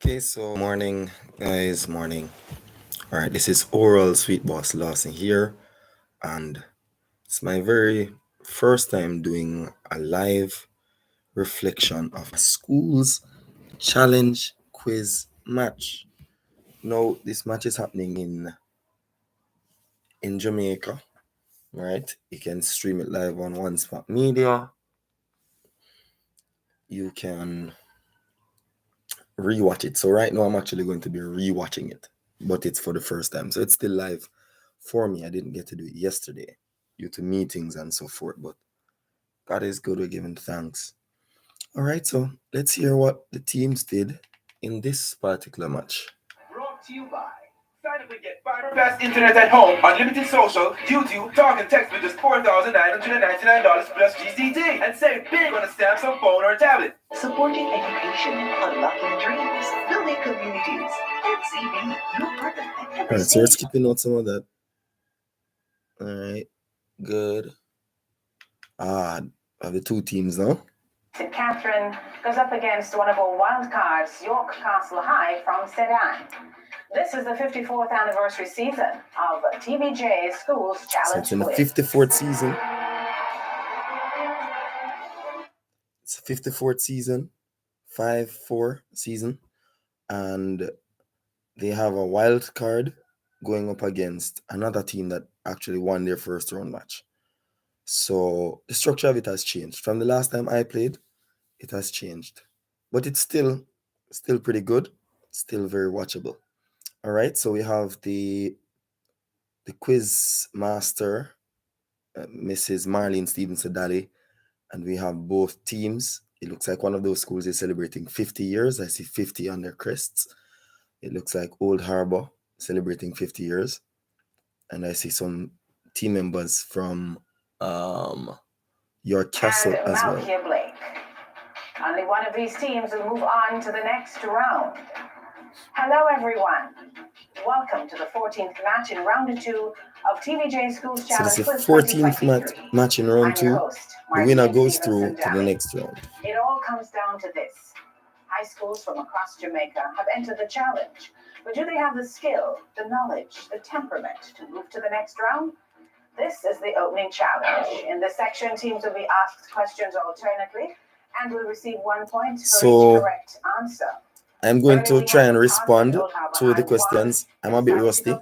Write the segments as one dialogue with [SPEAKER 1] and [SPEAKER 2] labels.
[SPEAKER 1] Okay, so morning, guys, morning. All right, this is Oral Sweet Boss Lawson here, and it's my very first time doing a live reflection of a school's challenge quiz match. Now, this match is happening in Jamaica, right? You can stream it live on One Spot Media. You can rewatch it. So right now, I'm actually going to be rewatching it, but it's for the first time, so it's still live for me. I didn't get to do it yesterday due to meetings and so forth, but God is good. We're giving thanks. All right, so let's hear what the teams did in this particular match.
[SPEAKER 2] Brought to you by sign up and get fiber fast internet at home, unlimited social, YouTube, talk and text with just $4,999 plus GCT, and save big on a Samsung phone or tablet.
[SPEAKER 3] Supporting education, unlocking dreams, building communities. SCB, your partner at every
[SPEAKER 1] All right, so we're skipping out some of that. All right, good. I have the two teams now.
[SPEAKER 4] St. Catherine goes up against one of our wild cards, York Castle High from Sedan. This is the 54th anniversary season of TVJ Schools Challenge.
[SPEAKER 1] So it's in the
[SPEAKER 4] Quiz.
[SPEAKER 1] 54th season. It's a 54th season, 5-4 season, and they have a wild card going up against another team that actually won their first round match. So the structure of it has changed. From the last time I played, it has changed. But it's still pretty good, still very watchable. All right, so we have the quiz master, Mrs. Marlene Stevenson-Daly, and we have both teams. It looks like one of those schools is celebrating 50 years. I see 50 on their crests. It looks like Old Harbor celebrating 50 years. And I see some team members from York Castle
[SPEAKER 4] and
[SPEAKER 1] as well.
[SPEAKER 4] Malkia Blake. Only one of these teams will move on to the next round. Hello, everyone. Welcome to the 14th match in round 2 of TVJ Schools
[SPEAKER 1] So
[SPEAKER 4] Challenge.
[SPEAKER 1] this is the 14th match in round 2. The winner goes through to the next round.
[SPEAKER 4] It all comes down to this. High schools from across Jamaica have entered the challenge. But do they have the skill, the knowledge, the temperament to move to the next round? This is the opening challenge. In this section, teams will be asked questions alternately and will receive 1 point for each correct answer.
[SPEAKER 1] I'm going to try and respond to the questions. I'm a bit rusty,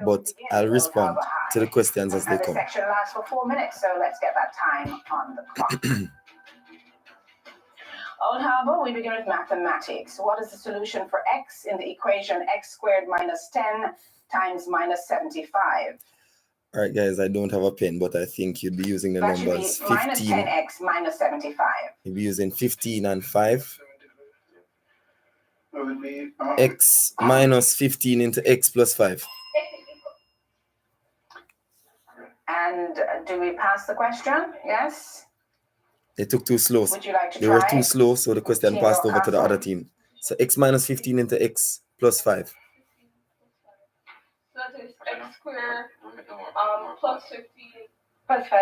[SPEAKER 1] but I'll respond to the questions as they come.
[SPEAKER 4] The section lasts for 4 minutes, so let's get that time on the clock. Old Harbor, we begin with mathematics. What is the solution for x in the equation x squared minus 10 times minus 75?
[SPEAKER 1] All right, guys, I don't have a pen, but I think you'd be using the
[SPEAKER 4] That should
[SPEAKER 1] numbers
[SPEAKER 4] be minus 10x minus 75.
[SPEAKER 1] You'd be using 15 and 5. X minus 15 into x plus 5.
[SPEAKER 4] And do we pass the question? Yes?
[SPEAKER 1] They took too slow.
[SPEAKER 4] Would you like to
[SPEAKER 1] They
[SPEAKER 4] try?
[SPEAKER 1] were too slow, so the question
[SPEAKER 4] Team
[SPEAKER 1] passed over
[SPEAKER 4] York
[SPEAKER 1] to the other team. So x minus 15 into x plus 5.
[SPEAKER 5] So that is x squared plus 15
[SPEAKER 4] Plus 5.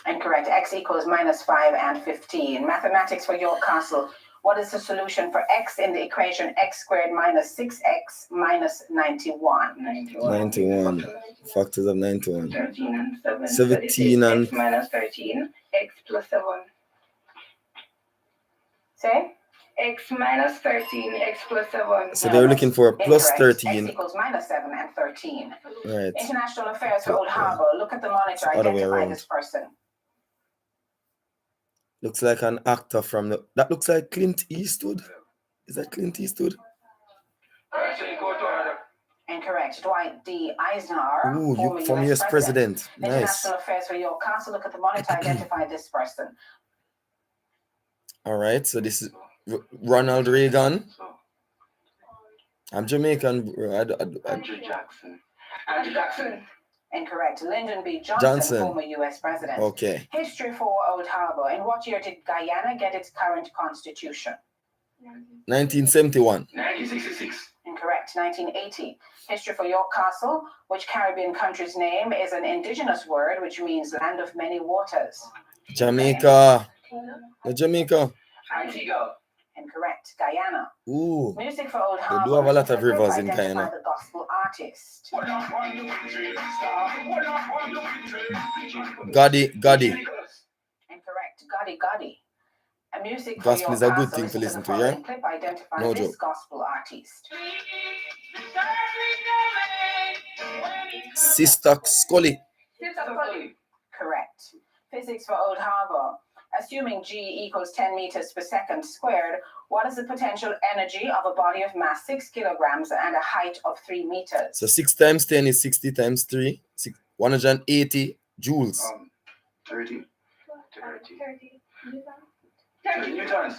[SPEAKER 4] Incorrect. X equals minus 5 and 15. Mathematics for York Castle. What is the solution for x in the equation x squared minus 6x minus 91?
[SPEAKER 1] 91. Factors of 91.
[SPEAKER 5] 13 and 7.
[SPEAKER 1] 17
[SPEAKER 5] so
[SPEAKER 1] and...
[SPEAKER 5] x minus 13, x plus 7.
[SPEAKER 4] Say?
[SPEAKER 5] X minus 13, x plus 7.
[SPEAKER 1] So they're looking for a plus
[SPEAKER 4] Incorrect.
[SPEAKER 1] 13.
[SPEAKER 4] X equals minus 7 and 13.
[SPEAKER 1] Right.
[SPEAKER 4] International affairs for Old Harbor. Look at the monitor.
[SPEAKER 1] Other way
[SPEAKER 4] Identify
[SPEAKER 1] around.
[SPEAKER 4] this person.
[SPEAKER 1] Looks like an actor from the... That looks like Clint Eastwood. Is that Clint Eastwood?
[SPEAKER 4] Incorrect. Dwight D. Eisenhower.
[SPEAKER 1] Ooh, from US president. Nice.
[SPEAKER 4] International affairs for York Castle. Look at the monitor. Identify this person.
[SPEAKER 1] All right, so this is Ronald Reagan. I'm Jamaican.
[SPEAKER 2] Andrew Jackson.
[SPEAKER 5] Andrew Jackson.
[SPEAKER 4] Incorrect. Lyndon B. Johnson, former U.S. president.
[SPEAKER 1] Okay.
[SPEAKER 4] History for Old Harbor. In what year did Guyana get its current constitution?
[SPEAKER 1] 1971.
[SPEAKER 2] 1966.
[SPEAKER 4] Incorrect. 1980. History for York Castle. Which Caribbean country's name is an indigenous word which means land of many waters?
[SPEAKER 1] Jamaica. Jamaica.
[SPEAKER 5] Antigua.
[SPEAKER 4] Incorrect. Guyana.
[SPEAKER 1] Ooh,
[SPEAKER 4] Music for Old
[SPEAKER 1] they
[SPEAKER 4] Harbour.
[SPEAKER 1] do have a lot of
[SPEAKER 4] Clip
[SPEAKER 1] rivers in
[SPEAKER 4] identify
[SPEAKER 1] Guyana.
[SPEAKER 4] the gospel artist.
[SPEAKER 1] Gotti.
[SPEAKER 4] Incorrect. Gotti. A music for
[SPEAKER 1] Gospel
[SPEAKER 4] your
[SPEAKER 1] is a good
[SPEAKER 4] castle.
[SPEAKER 1] thing to
[SPEAKER 4] Listen
[SPEAKER 1] listen
[SPEAKER 4] the
[SPEAKER 1] to, yeah?
[SPEAKER 4] following clip. Identify
[SPEAKER 1] No
[SPEAKER 4] this
[SPEAKER 1] joke.
[SPEAKER 4] gospel artist.
[SPEAKER 1] Sister Scully.
[SPEAKER 4] Correct. Physics for Old Harbour. Assuming G equals 10 meters per second squared, what is the potential energy of a body of mass 6 kilograms and a height of 3 meters?
[SPEAKER 1] So 6 times 10 is 60 times 3. 180 joules.
[SPEAKER 2] 30.
[SPEAKER 5] 30
[SPEAKER 2] newtons.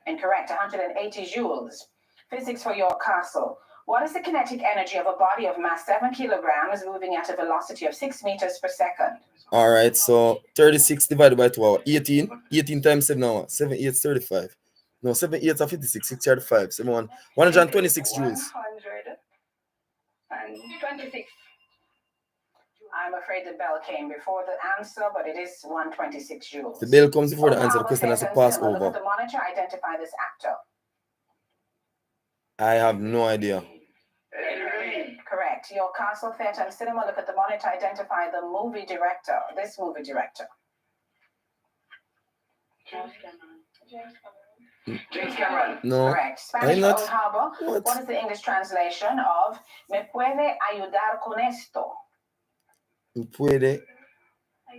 [SPEAKER 4] Incorrect. 180 joules. Physics for your castle. What is the kinetic energy of a body of mass 7 kilograms moving at a velocity of 6 meters per second?
[SPEAKER 1] All right, so 36 divided by 2 hours. 18. 18 times 7 hours. 7 8 is 35. No, 7 8 are 56. 6 are 5. 7 1. 126 joules.
[SPEAKER 5] 126.
[SPEAKER 4] I'm afraid the bell came before the answer, but it is 126 joules.
[SPEAKER 1] The bell comes before the
[SPEAKER 4] Old
[SPEAKER 1] answer. The
[SPEAKER 4] Harbour
[SPEAKER 1] question has to
[SPEAKER 4] Theatre
[SPEAKER 1] pass
[SPEAKER 4] cinema. Look at
[SPEAKER 1] over.
[SPEAKER 4] the monitor. Identify this actor.
[SPEAKER 1] I have no idea.
[SPEAKER 4] Correct. Your castle, theatre, and cinema. Look at the monitor. Identify the movie director. This movie director.
[SPEAKER 5] James Cameron.
[SPEAKER 1] No.
[SPEAKER 4] Correct. Spanish
[SPEAKER 1] I'm
[SPEAKER 4] for
[SPEAKER 1] not.
[SPEAKER 4] Old Harbour. What is the English translation of "Me puede ayudar con esto"?
[SPEAKER 1] Puede.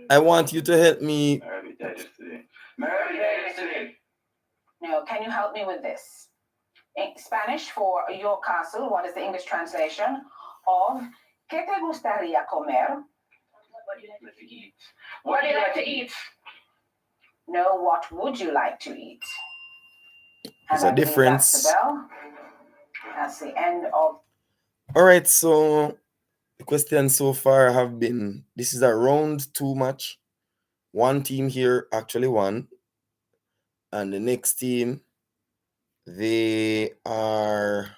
[SPEAKER 1] I want you to help me.
[SPEAKER 2] Mary died yesterday.
[SPEAKER 4] No, can you help me with this? In Spanish for your castle, what is the English translation of ¿Qué te gustaría comer?
[SPEAKER 5] What do you like to eat? What do you like to eat?
[SPEAKER 4] No, what would you like to eat?
[SPEAKER 1] There's
[SPEAKER 4] And
[SPEAKER 1] a
[SPEAKER 4] I believe
[SPEAKER 1] difference.
[SPEAKER 4] That's the bell. That's the end of.
[SPEAKER 1] All right, so the questions so far have been, this is a round 2 match. One team here actually won, and the next team, they are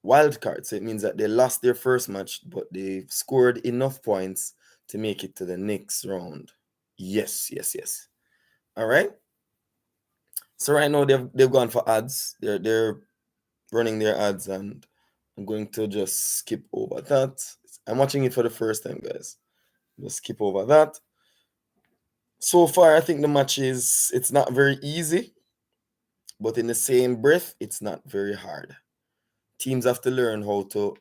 [SPEAKER 1] wild cards. So it means that they lost their first match, but they scored enough points to make it to the next round. Yes. All right. So right now they've gone for ads. They're running their ads, and I'm going to just skip over that. I'm watching it for the first time, guys. Just skip over that. So far, I think the match it's not very easy, but in the same breath, it's not very hard. Teams have to learn how to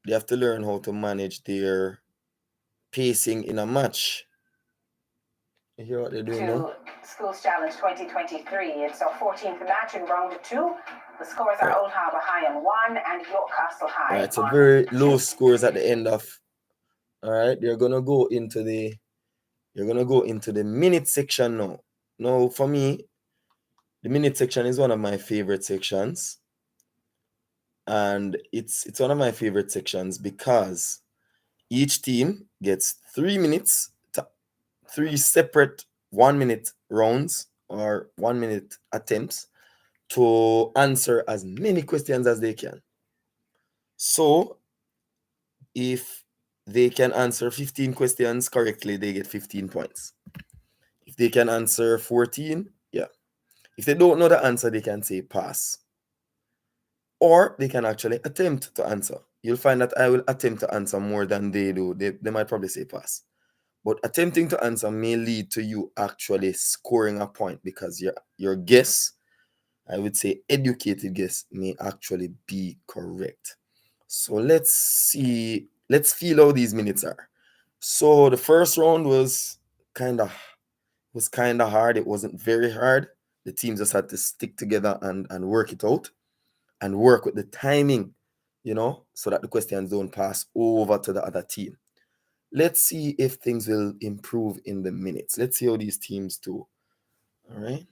[SPEAKER 1] they have to learn how to manage their pacing in a match. You hear what they're doing now?
[SPEAKER 4] Schools Challenge 2023. It's our 14th match in round 2. The scores are Old Harbour high on 1 and York Castle high.
[SPEAKER 1] All right, so
[SPEAKER 4] on
[SPEAKER 1] very
[SPEAKER 4] 2.
[SPEAKER 1] low scores at the end of. All right, they're gonna go into the minute section now. Now, for me, the minute section is one of my favorite sections, and it's one of my favorite sections because each team gets 3 minutes, 3 separate 1 minute rounds or 1 minute attempts to answer as many questions as they can. So if they can answer 15 questions correctly, they get 15 points. If they can answer 14, yeah. If they don't know the answer, they can say pass. Or they can actually attempt to answer. You'll find that I will attempt to answer more than they do. They might probably say pass. But attempting to answer may lead to you actually scoring a point because your guess, I would say educated guess, may actually be correct. So let's see. Let's feel how these minutes are. So the first round was kind of hard. It wasn't very hard. The teams just had to stick together and work it out and work with the timing, so that the questions don't pass over to the other team. Let's see if things will improve in the minutes. Let's see how these teams do. All right.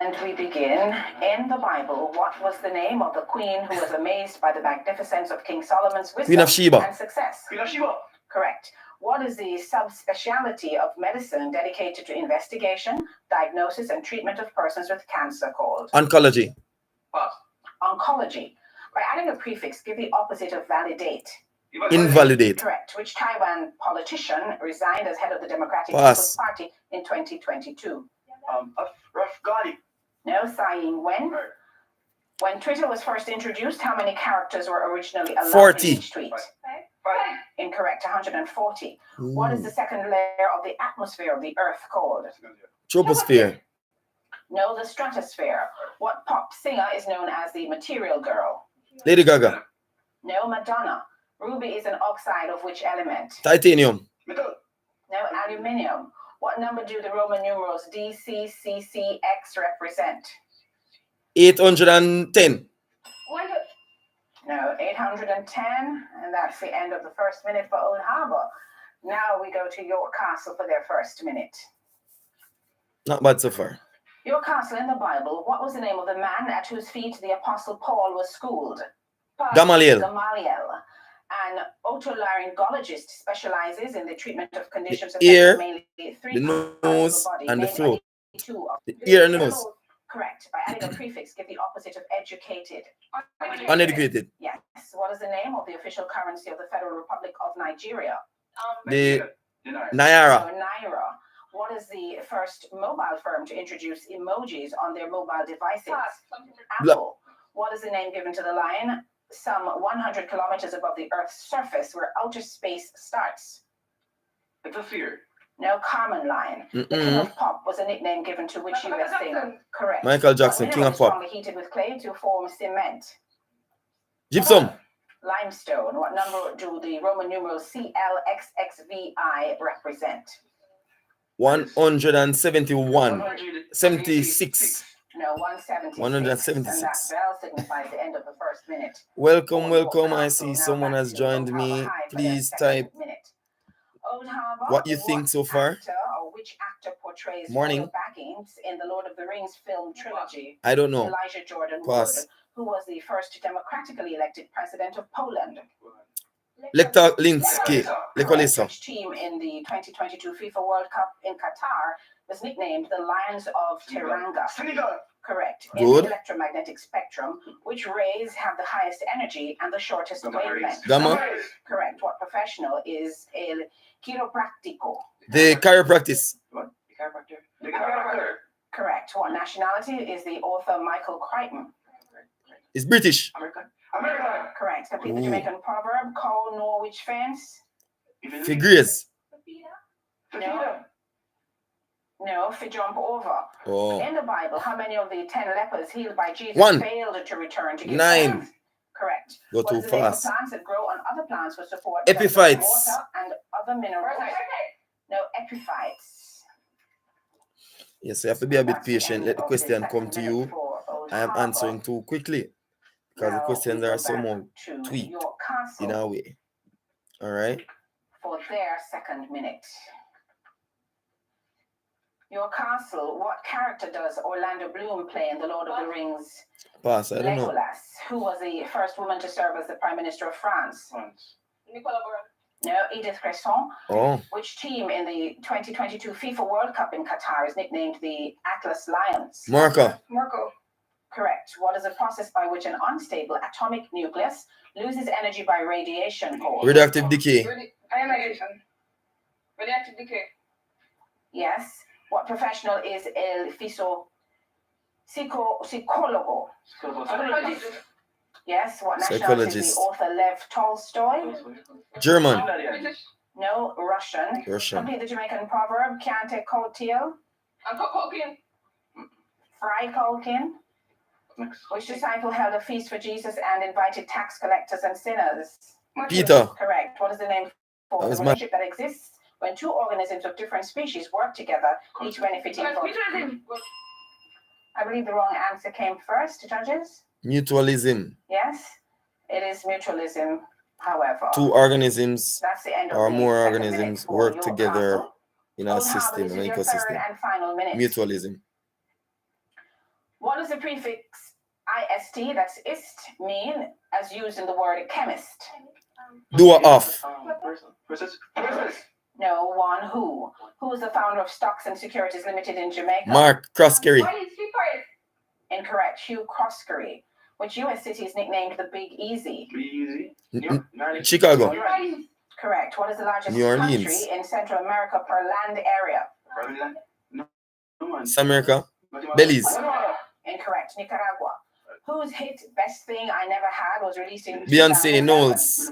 [SPEAKER 4] And we begin. In the Bible, what was the name of the queen who was amazed by the magnificence of King Solomon's wisdom
[SPEAKER 1] Queen of Sheba.
[SPEAKER 4] and success?
[SPEAKER 2] Queen of Sheba.
[SPEAKER 4] Correct. What is the subspecialty of medicine dedicated to investigation, diagnosis, and treatment of persons with cancer called?
[SPEAKER 1] Oncology.
[SPEAKER 2] Pass.
[SPEAKER 4] Oncology. By adding a prefix, give the opposite of validate.
[SPEAKER 1] Invalidate.
[SPEAKER 4] Correct. Which Taiwan politician resigned as head of the Democratic
[SPEAKER 1] Pass.
[SPEAKER 4] People's Party in 2022?
[SPEAKER 2] Rough Ghani.
[SPEAKER 4] No, Tsai Ing-wen. When Twitter was first introduced, how many characters were originally allowed
[SPEAKER 1] 40.
[SPEAKER 4] in each tweet? Incorrect, 140. What is the second layer of the atmosphere of the Earth called?
[SPEAKER 1] Troposphere.
[SPEAKER 4] No, the stratosphere. What pop singer is known as the Material Girl?
[SPEAKER 1] Lady Gaga.
[SPEAKER 4] No, Madonna. Ruby is an oxide of which element?
[SPEAKER 1] Titanium.
[SPEAKER 2] Metal.
[SPEAKER 4] No, aluminium. What number do the Roman numerals DCCCX represent?
[SPEAKER 1] 810.
[SPEAKER 4] No, 810. And that's the end of the first minute for Old Harbour. Now we go to York Castle for their first minute.
[SPEAKER 1] Not bad so far.
[SPEAKER 4] York Castle in the Bible, what was the name of the man at whose feet the Apostle Paul was schooled?
[SPEAKER 1] Gamaliel.
[SPEAKER 4] Gamaliel. An otolaryngologist specializes in the treatment of conditions
[SPEAKER 1] The ear,
[SPEAKER 4] affecting mainly three
[SPEAKER 1] the
[SPEAKER 4] parts
[SPEAKER 1] nose,
[SPEAKER 4] of the body.
[SPEAKER 1] and the
[SPEAKER 4] Name
[SPEAKER 1] throat.
[SPEAKER 4] any two of
[SPEAKER 1] The ear and the nose.
[SPEAKER 4] Correct. By adding a prefix, give the opposite of educated.
[SPEAKER 1] Uneducated.
[SPEAKER 4] Yes. What is the name of the official currency of the Federal Republic of Nigeria?
[SPEAKER 1] The
[SPEAKER 2] Dinar.
[SPEAKER 1] Naira.
[SPEAKER 4] So, Naira. What is the first mobile firm to introduce emojis on their mobile devices? Apple. What is the name given to the line some 100 kilometers above the Earth's surface where outer space starts?
[SPEAKER 2] It's a fear.
[SPEAKER 4] No, Carmen Line. The King of Pop was a nickname given to which US singer? Correct.
[SPEAKER 1] Michael Jackson,
[SPEAKER 4] What
[SPEAKER 1] King
[SPEAKER 4] mineral
[SPEAKER 1] of
[SPEAKER 4] is
[SPEAKER 1] Pop.
[SPEAKER 4] strongly heated with clay to form cement?
[SPEAKER 1] Gypsum.
[SPEAKER 4] Limestone. What number do the Roman numerals CLXXVI represent?
[SPEAKER 1] 171. 76.
[SPEAKER 4] No, 176.
[SPEAKER 1] 176.
[SPEAKER 4] And that bell signifies the end of the first minute.
[SPEAKER 1] Welcome, welcome. I see someone has joined me. Please type what you think so far.
[SPEAKER 4] Or which actor portrays
[SPEAKER 1] Morning.
[SPEAKER 4] Frodo Baggins in the Lord of the Rings film trilogy?
[SPEAKER 1] I don't know.
[SPEAKER 4] Elijah Jordan
[SPEAKER 1] Pass.
[SPEAKER 4] Wood, who was the first democratically elected president of Poland.
[SPEAKER 1] Lekta Linsky. Lekolesa.
[SPEAKER 4] Which team in the 2022 FIFA World Cup in Qatar was nicknamed the Lions of Tiranga?
[SPEAKER 2] Senegal.
[SPEAKER 4] Correct.
[SPEAKER 1] Good.
[SPEAKER 4] In the electromagnetic spectrum, which rays have the highest energy and the shortest wavelength?
[SPEAKER 1] Gamma.
[SPEAKER 4] Correct. What professional is el chiropractico?
[SPEAKER 1] The chiropractic.
[SPEAKER 2] What? The chiropractor. The chiropractor.
[SPEAKER 4] Correct. What nationality is the author Michael Crichton?
[SPEAKER 1] It's British.
[SPEAKER 2] American. American.
[SPEAKER 4] Correct. Complete the
[SPEAKER 1] Ooh.
[SPEAKER 4] Jamaican proverb. Call Norwich fence.
[SPEAKER 1] Figures.
[SPEAKER 4] No. No, for jump over.
[SPEAKER 1] Oh.
[SPEAKER 4] In the Bible, how many of the 10 lepers healed by Jesus
[SPEAKER 1] One.
[SPEAKER 4] failed to return to give
[SPEAKER 1] 9.
[SPEAKER 4] thanks? Correct.
[SPEAKER 1] Go
[SPEAKER 4] What
[SPEAKER 1] too
[SPEAKER 4] is the name of
[SPEAKER 1] fast.
[SPEAKER 4] plants that grow on other plants for support
[SPEAKER 1] Epiphytes.
[SPEAKER 4] water and other minerals? No, epiphytes.
[SPEAKER 1] Yes, you have to be a bit
[SPEAKER 4] That's the
[SPEAKER 1] patient.
[SPEAKER 4] end
[SPEAKER 1] Let the
[SPEAKER 4] of
[SPEAKER 1] question
[SPEAKER 4] this
[SPEAKER 1] come to
[SPEAKER 4] second
[SPEAKER 1] you.
[SPEAKER 4] minute for Old
[SPEAKER 1] I am
[SPEAKER 4] Harbour.
[SPEAKER 1] answering too quickly because the
[SPEAKER 4] Now
[SPEAKER 1] questions
[SPEAKER 4] we go
[SPEAKER 1] are
[SPEAKER 4] back
[SPEAKER 1] somewhat
[SPEAKER 4] to
[SPEAKER 1] tweaked
[SPEAKER 4] York Castle
[SPEAKER 1] in a way. All right.
[SPEAKER 4] for their second minute. Your castle, what character does Orlando Bloom play in The Lord of the Rings?
[SPEAKER 1] Pass. I don't know.
[SPEAKER 4] Legolas. Who was the first woman to serve as the Prime Minister of France?
[SPEAKER 2] France.
[SPEAKER 4] No, Edith Cresson.
[SPEAKER 1] Oh.
[SPEAKER 4] Which team in the 2022 FIFA World Cup in Qatar is nicknamed the Atlas Lions?
[SPEAKER 1] Marker.
[SPEAKER 4] Correct. What is the process by which an unstable atomic nucleus loses energy by radiation called?
[SPEAKER 1] Radioactive decay.
[SPEAKER 5] Ionization. Radioactive decay.
[SPEAKER 4] Yes. What professional is el psicólogo?
[SPEAKER 5] Psychologist.
[SPEAKER 4] Yes. What nationality is
[SPEAKER 1] Psychologist.
[SPEAKER 4] the author Lev Tolstoy?
[SPEAKER 1] German.
[SPEAKER 5] British.
[SPEAKER 4] No, Russian.
[SPEAKER 1] Russian.
[SPEAKER 4] Complete the Jamaican proverb, Cante Cotil,
[SPEAKER 5] And cocaine.
[SPEAKER 4] Fry Colkin.
[SPEAKER 2] Next.
[SPEAKER 4] Which disciple held a feast for Jesus and invited tax collectors and sinners?
[SPEAKER 1] Peter.
[SPEAKER 4] Correct. What is the name for
[SPEAKER 1] That
[SPEAKER 4] the
[SPEAKER 1] was
[SPEAKER 4] relationship that exists when two organisms of different species work together, each benefiting from?
[SPEAKER 5] Mutualism.
[SPEAKER 4] I believe the wrong answer came first, judges.
[SPEAKER 1] Mutualism.
[SPEAKER 4] Yes, it is mutualism. However,
[SPEAKER 1] Two organisms
[SPEAKER 4] that's the end of
[SPEAKER 1] or
[SPEAKER 4] the
[SPEAKER 1] more
[SPEAKER 4] second
[SPEAKER 1] organisms
[SPEAKER 4] minute for
[SPEAKER 1] work
[SPEAKER 4] York
[SPEAKER 1] together
[SPEAKER 4] Castle.
[SPEAKER 1] in a
[SPEAKER 4] Old Harbour,
[SPEAKER 1] system,
[SPEAKER 4] this
[SPEAKER 1] an
[SPEAKER 4] is your third
[SPEAKER 1] ecosystem.
[SPEAKER 4] and final minute.
[SPEAKER 1] Mutualism.
[SPEAKER 4] What does the prefix ist, that's ist, mean as used in the word chemist?
[SPEAKER 1] Do a off.
[SPEAKER 2] Versus.
[SPEAKER 4] No, one who. Who is the founder of Stocks and Securities Limited in Jamaica?
[SPEAKER 1] Mark Croskery.
[SPEAKER 5] Why is he part?
[SPEAKER 4] Incorrect. Hugh Croskery. Which U.S. city is nicknamed the Big Easy?
[SPEAKER 2] Be easy.
[SPEAKER 1] Chicago.
[SPEAKER 4] Correct. What is the largest
[SPEAKER 1] New Orleans.
[SPEAKER 4] country in Central America per land area?
[SPEAKER 2] No, man.
[SPEAKER 1] South America. Belize.
[SPEAKER 4] Incorrect. Nicaragua. Whose hit Best Thing I Never Had was released in
[SPEAKER 1] Beyonce
[SPEAKER 4] 2007?
[SPEAKER 1] Knowles.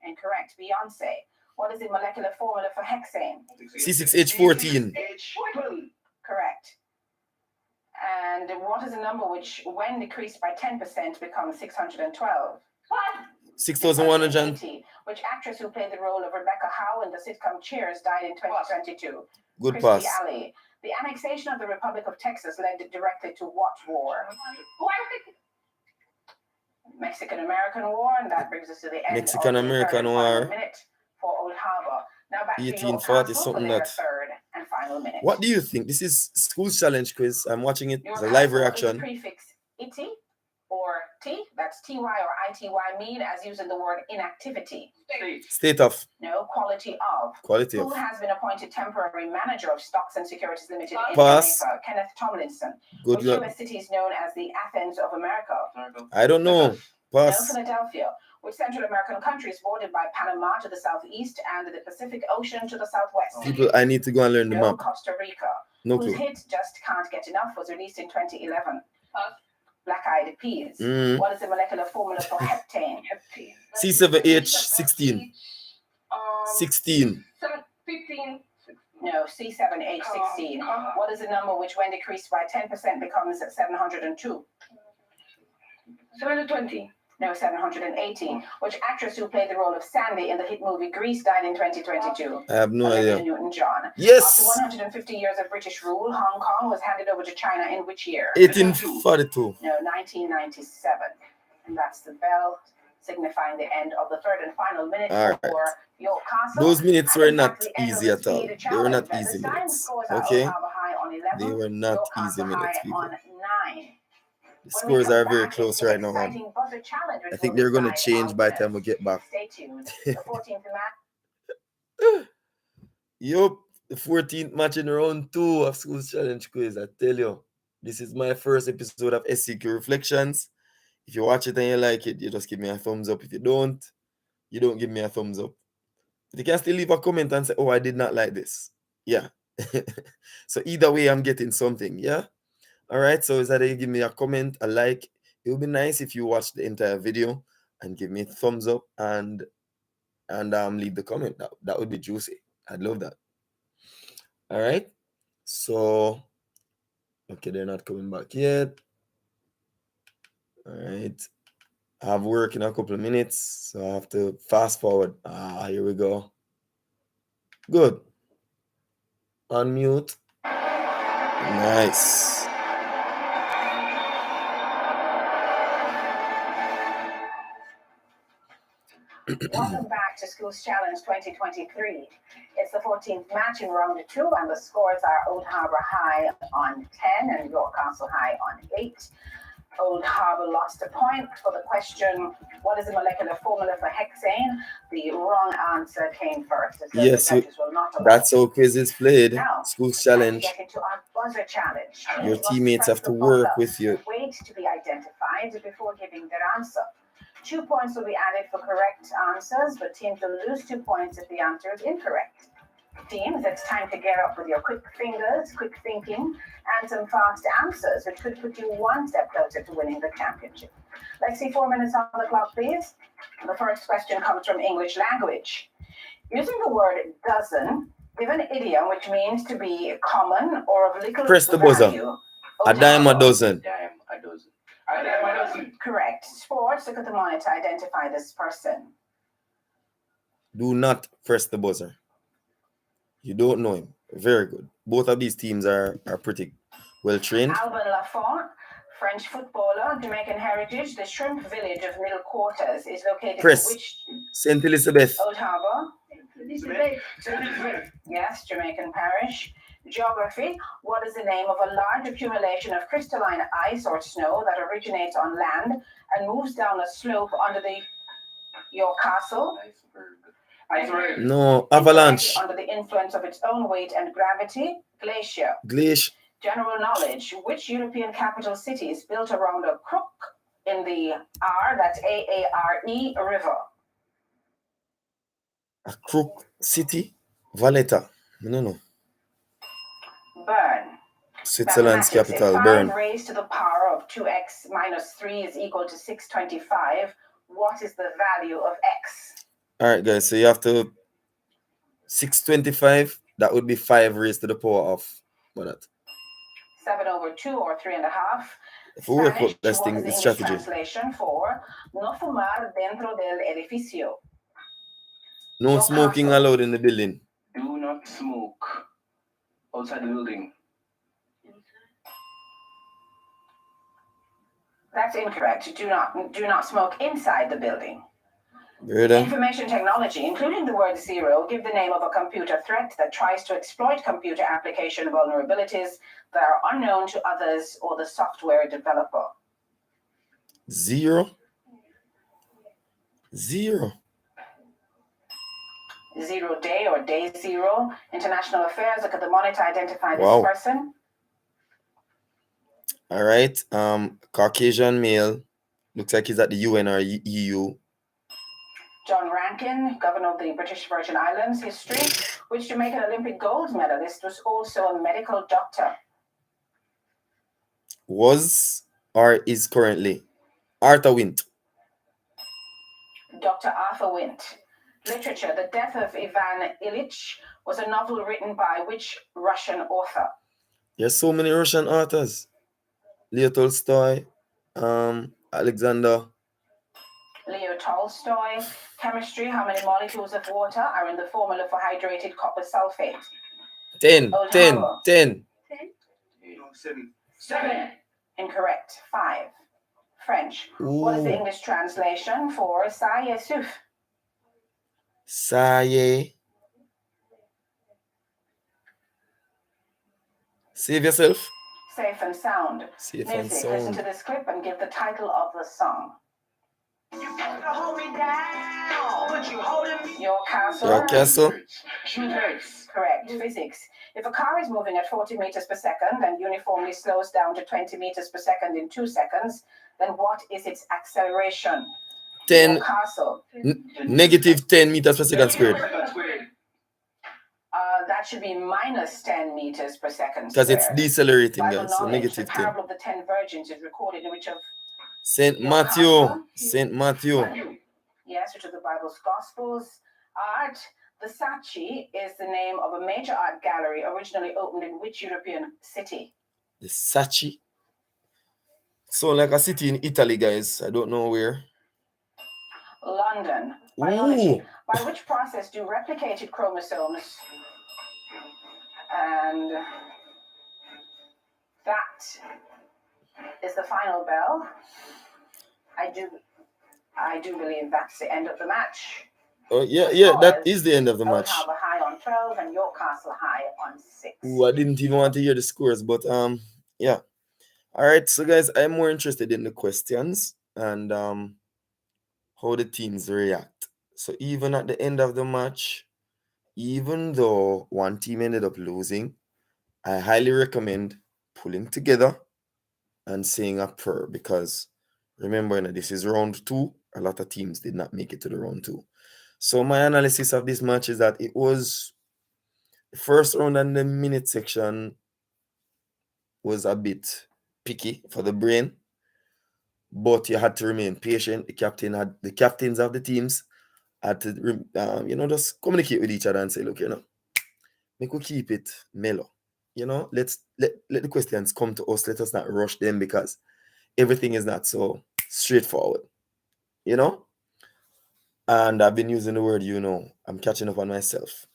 [SPEAKER 4] Incorrect. Beyonce. What is the molecular formula for hexane?
[SPEAKER 1] C6H14.
[SPEAKER 4] Correct. And what is a number which, when decreased by 10%, becomes 612?
[SPEAKER 1] 6,100.
[SPEAKER 4] Which actress who played the role of Rebecca Howe in the sitcom Cheers died in 2022?
[SPEAKER 1] Good
[SPEAKER 4] Christy
[SPEAKER 1] pass.
[SPEAKER 4] Alley. The annexation of the Republic of Texas led directly to what war? Mexican-American War, and that brings us to the end
[SPEAKER 1] Mexican-American
[SPEAKER 4] of the
[SPEAKER 1] War.
[SPEAKER 4] third and final minute for Old Harbor. Now back to your
[SPEAKER 1] 1840
[SPEAKER 4] castle
[SPEAKER 1] something
[SPEAKER 4] for their
[SPEAKER 1] that.
[SPEAKER 4] third and final minute.
[SPEAKER 1] What do you think? This is School's Challenge quiz. I'm watching it.
[SPEAKER 4] Your
[SPEAKER 1] It's a live
[SPEAKER 4] castle is
[SPEAKER 1] reaction.
[SPEAKER 4] the prefix ity or t, that's ty or ity mean as used in the word inactivity.
[SPEAKER 1] State of.
[SPEAKER 4] No, quality of.
[SPEAKER 1] Quality
[SPEAKER 4] Who
[SPEAKER 1] of.
[SPEAKER 4] has been appointed temporary manager of Stocks and Securities Limited in
[SPEAKER 1] Pass.
[SPEAKER 4] Jamaica? Kenneth Tomlinson.
[SPEAKER 1] Good
[SPEAKER 4] Which
[SPEAKER 1] luck.
[SPEAKER 4] US city is known as the Athens of America?
[SPEAKER 1] I don't know.
[SPEAKER 4] No,
[SPEAKER 1] Pass.
[SPEAKER 4] Philadelphia. Which Central American country is bordered by Panama to the southeast and the Pacific Ocean to the southwest?
[SPEAKER 1] People, I need to go and learn the
[SPEAKER 4] No,
[SPEAKER 1] map.
[SPEAKER 4] Costa Rica.
[SPEAKER 1] No
[SPEAKER 4] Whose
[SPEAKER 1] clue.
[SPEAKER 4] hit Just Can't Get Enough was released in 2011? Black Eyed Peas.
[SPEAKER 1] Mm.
[SPEAKER 4] What is the molecular formula for heptane?
[SPEAKER 1] C7H16. 16.
[SPEAKER 5] 15.
[SPEAKER 4] No, C7H16. What is the number which, when decreased by 10%, becomes 702?
[SPEAKER 5] 720.
[SPEAKER 4] No, 780. Which actress who played the role of Sandy in the hit movie Grease died in 2022?
[SPEAKER 1] I have no
[SPEAKER 4] Olivia
[SPEAKER 1] idea.
[SPEAKER 4] Newton-John. After
[SPEAKER 1] Yes.
[SPEAKER 4] 150 years of British rule, Hong Kong was handed over to China in which year?
[SPEAKER 1] 1842.
[SPEAKER 4] No, 1997. And that's the bell signifying the end of the third and final minute
[SPEAKER 1] All right.
[SPEAKER 4] for York Castle.
[SPEAKER 1] Those minutes were not
[SPEAKER 4] And that's
[SPEAKER 1] easy
[SPEAKER 4] the
[SPEAKER 1] at all.
[SPEAKER 4] end of the
[SPEAKER 1] They were not
[SPEAKER 4] challenge.
[SPEAKER 1] easy
[SPEAKER 4] This time
[SPEAKER 1] minutes.
[SPEAKER 4] scores are
[SPEAKER 1] Okay?
[SPEAKER 4] Old Harbour High on 11,
[SPEAKER 1] They were not
[SPEAKER 4] York
[SPEAKER 1] easy
[SPEAKER 4] Castle
[SPEAKER 1] minutes,
[SPEAKER 4] High
[SPEAKER 1] people.
[SPEAKER 4] on 9.
[SPEAKER 1] The scores are very close right now. Man. I think they're going to change by the time we get back.
[SPEAKER 4] Stay tuned. The 14th match.
[SPEAKER 1] Yup, the 14th match in round 2 of School's Challenge quiz. I tell you, this is my first episode of SCQ Reflections. If you watch it and you like it, you just give me a thumbs up. If you don't give me a thumbs up. But you can still leave a comment and say, oh, I did not like this. Yeah. So either way, I'm getting something. Yeah. All right. So is that you give me a comment, a like. It would be nice if you watch the entire video and give me a thumbs up and leave the comment. That would be juicy. I'd love that. All right. So, okay, they're not coming back yet. All right. I have work in a couple of minutes, so I have to fast forward. Here we go. Good. Unmute. Nice.
[SPEAKER 4] Welcome back to Schools Challenge 2023. It's the 14th match in round 2, and the scores are Old Harbour High on 10 and York Castle High on 8. Old Harbour lost a point for the question, what is the molecular formula for hexane? The wrong answer came first.
[SPEAKER 1] Yes, that's how quiz is played.
[SPEAKER 4] Now,
[SPEAKER 1] School's Challenge.
[SPEAKER 4] let's get into our buzzer challenge.
[SPEAKER 1] Your
[SPEAKER 4] You must
[SPEAKER 1] teammates
[SPEAKER 4] press
[SPEAKER 1] have to
[SPEAKER 4] the
[SPEAKER 1] work
[SPEAKER 4] buzzer.
[SPEAKER 1] with you.
[SPEAKER 4] Wait to be identified before giving their answer. 2 points will be added for correct answers, but teams will lose 2 points if the answer is incorrect. Teams, it's time to get up with your quick fingers, quick thinking, and some fast answers, which could put you one step closer to winning the championship. Let's see 4 minutes on the clock, please. The first question comes from English language. Using the word dozen, give an idiom which means to be common or of little
[SPEAKER 1] Press the buzzer.
[SPEAKER 4] value.
[SPEAKER 1] A dime a dozen.
[SPEAKER 2] Dime a dozen. A dime a dozen.
[SPEAKER 4] Correct. Sports, look at the monitor, identify this person.
[SPEAKER 1] Do not press the buzzer. You don't know him. Very good. Both of these teams are pretty well trained.
[SPEAKER 4] Alban Lafont, French footballer, Jamaican heritage. The shrimp village of Middle Quarters is located
[SPEAKER 1] Press.
[SPEAKER 4] in which?
[SPEAKER 1] St. Elizabeth.
[SPEAKER 4] Old Harbour. Yes, Jamaican parish. Geography. What is the name of a large accumulation of crystalline ice or snow that originates on land and moves down a slope under your castle?
[SPEAKER 2] Iceberg.
[SPEAKER 1] No, avalanche.
[SPEAKER 4] Under the influence of its own weight and gravity? Glacier.
[SPEAKER 1] Glacier.
[SPEAKER 4] General knowledge. Which European capital city is built around a crook in the R, that's AARE, river?
[SPEAKER 1] A crook city? Valletta. No.
[SPEAKER 4] Bern.
[SPEAKER 1] Switzerland's
[SPEAKER 4] Mathematics. If
[SPEAKER 1] capital,
[SPEAKER 4] 5
[SPEAKER 1] Bern.
[SPEAKER 4] raised to the power of 2x minus 3 is equal to 625, what is the value of x?
[SPEAKER 1] All right, guys. So you have to 625. That would be 5 raised to the power of what? That
[SPEAKER 4] 7 over 2 or 3.5.
[SPEAKER 1] if we work out this
[SPEAKER 4] What
[SPEAKER 1] thing,
[SPEAKER 4] is the
[SPEAKER 1] the
[SPEAKER 4] English
[SPEAKER 1] strategy.
[SPEAKER 4] translation for no fumar dentro del edificio?
[SPEAKER 1] No
[SPEAKER 4] Your
[SPEAKER 1] smoking
[SPEAKER 4] castle.
[SPEAKER 1] allowed in the building.
[SPEAKER 2] Do not smoke outside the building.
[SPEAKER 4] That's incorrect. Do not smoke inside the building.
[SPEAKER 1] Brother.
[SPEAKER 4] Information technology, including the word zero, give the name of a computer threat that tries to exploit computer application vulnerabilities that are unknown to others or the software developer.
[SPEAKER 1] Zero.
[SPEAKER 4] Zero day or day zero. International affairs, look at the monitor, identify this person.
[SPEAKER 1] All right. Caucasian male. Looks like he's at the UN or EU.
[SPEAKER 4] John Rankin, governor of the British Virgin Islands. History, which Jamaican Olympic gold medalist was also a medical doctor.
[SPEAKER 1] Was or is currently Arthur Wint.
[SPEAKER 4] Dr. Arthur Wint. Literature, The Death of Ivan Ilyich was a novel written by which Russian author?
[SPEAKER 1] There's so many Russian authors. Leo Tolstoy, Alexander.
[SPEAKER 4] Leo Tolstoy. Chemistry, how many molecules of water are in the formula for hydrated copper sulfate?
[SPEAKER 1] 10.
[SPEAKER 2] 7.
[SPEAKER 4] Incorrect. 5. French.
[SPEAKER 1] Ooh.
[SPEAKER 4] What is the English translation for ça y est suff?
[SPEAKER 1] Ça y est. Save yourself.
[SPEAKER 4] Safe and sound.
[SPEAKER 1] Safe
[SPEAKER 4] Music.
[SPEAKER 1] and sound.
[SPEAKER 4] Listen to this clip and give the title of the song. Your castle.
[SPEAKER 1] Your castle.
[SPEAKER 4] Correct. Physics. If a car is moving at 40 meters per second and uniformly slows down to 20 meters per second in 2 seconds, then what is its acceleration?
[SPEAKER 1] 10.
[SPEAKER 4] Your castle.
[SPEAKER 1] Negative 10 meters per second squared.
[SPEAKER 4] That should be minus 10 meters per second.
[SPEAKER 1] Because it's decelerating,
[SPEAKER 4] Bible
[SPEAKER 1] guys. So
[SPEAKER 4] knowledge,
[SPEAKER 1] negative
[SPEAKER 4] the
[SPEAKER 1] 10.
[SPEAKER 4] parable of the 10 virgins is recorded in which of?
[SPEAKER 1] Saint Matthew. Saint Matthew.
[SPEAKER 4] Yes, which of the Bible's Gospels. Art. The Saatchi is the name of a major art gallery originally opened in which European city?
[SPEAKER 1] The Saatchi. So like a city in Italy, guys. I don't know where.
[SPEAKER 4] London. Biology. By which process do replicated chromosomes? And that is the final bell. I do believe that's the end of the match.
[SPEAKER 1] Oh yeah, that is the end of the match.
[SPEAKER 4] Old Harbour high on 12 and York Castle high on 6.
[SPEAKER 1] Ooh, I didn't even want to hear the scores, but yeah. All right, so guys, I'm more interested in the questions and how the teams react. So even at the end of the match, even though one team ended up losing, I highly recommend pulling together and saying a prayer, because remember, this is round 2. A lot of teams did not make it to the round 2. So my analysis of this match is that it was the first round and the minute section was a bit picky for the brain, but you had to remain patient. The captains of the teams had to, just communicate with each other and say, look, we could keep it mellow. Let the questions come to us. Let us not rush them, because everything is not so straightforward. And I've been using the word, I'm catching up on myself.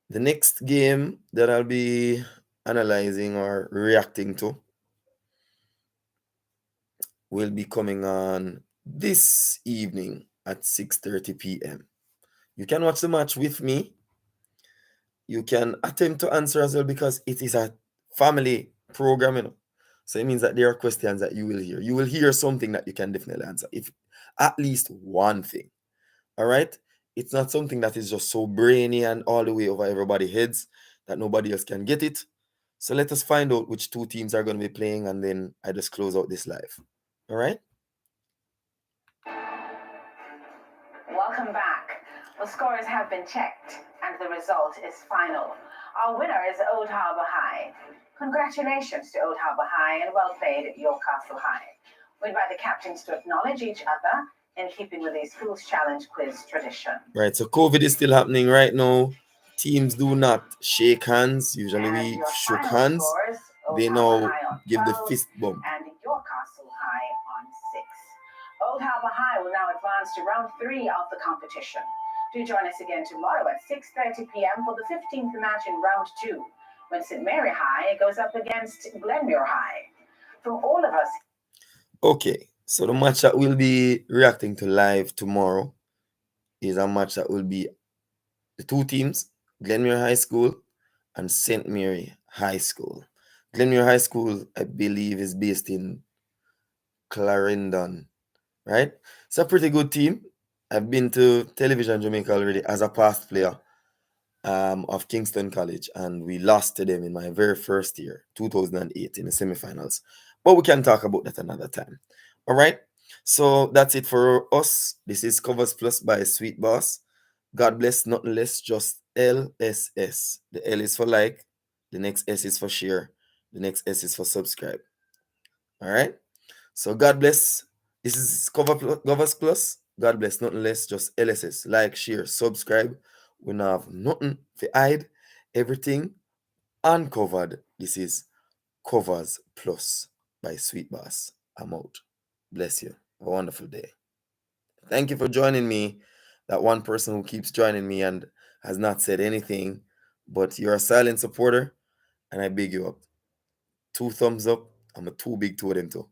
[SPEAKER 1] The next game that I'll be analyzing or reacting to will be coming on this evening at 6:30 p.m. You can watch the match with me. You can attempt to answer as well, because it is a family program, So it means that there are questions that you will hear. You will hear something that you can definitely answer, if at least one thing. All right? It's not something that is just so brainy and all the way over everybody's heads that nobody else can get it. So let us find out which two teams are going to be playing, and then I just close out this live. All right?
[SPEAKER 4] Welcome back. The scores have been checked, and the result is final. Our winner is Old Harbour High. Congratulations to Old Harbour High, and well played at York Castle High. We invite the captains to acknowledge each other in keeping with the Schools Challenge quiz tradition.
[SPEAKER 1] Right, so COVID is still happening right now. Teams do not shake hands. Usually we
[SPEAKER 4] And your
[SPEAKER 1] shook
[SPEAKER 4] final
[SPEAKER 1] hands.
[SPEAKER 4] scores, Old
[SPEAKER 1] They
[SPEAKER 4] Harbour
[SPEAKER 1] now
[SPEAKER 4] High on
[SPEAKER 1] give the
[SPEAKER 4] 12
[SPEAKER 1] fist bump.
[SPEAKER 4] and York Castle High on 6. Old Harbour High will now advance to round 3 of the competition. Do join us again tomorrow at 6:30 p.m. for the 15th match in round 2, when St. Mary High goes up against Glenmuir High. From all of us.
[SPEAKER 1] Okay, so the match that we'll be reacting to live tomorrow is a match that will be the two teams, Glenmuir High School and St. Mary High School. Glenmuir High School, I believe, is based in Clarendon, right? It's a pretty good team. I've been to Television Jamaica already as a past player of Kingston College, and we lost to them in my very first year, 2008, in the semifinals. But we can talk about that another time. All right. So that's it for us. This is Covers Plus by Sweet Boss. God bless, nothing less, just LSS. The L is for like, the next S is for share, the next S is for subscribe. All right. So God bless. This is Covers Plus. God bless, nothing less, just LSS. Like, share, subscribe. We don't have nothing to hide. Everything uncovered. This is Covers Plus by Sweet Boss. I'm out. Bless you. A wonderful day. Thank you for joining me. That one person who keeps joining me and has not said anything, but you're a silent supporter, and I big you up. 2 thumbs up. I'm a too big to them too.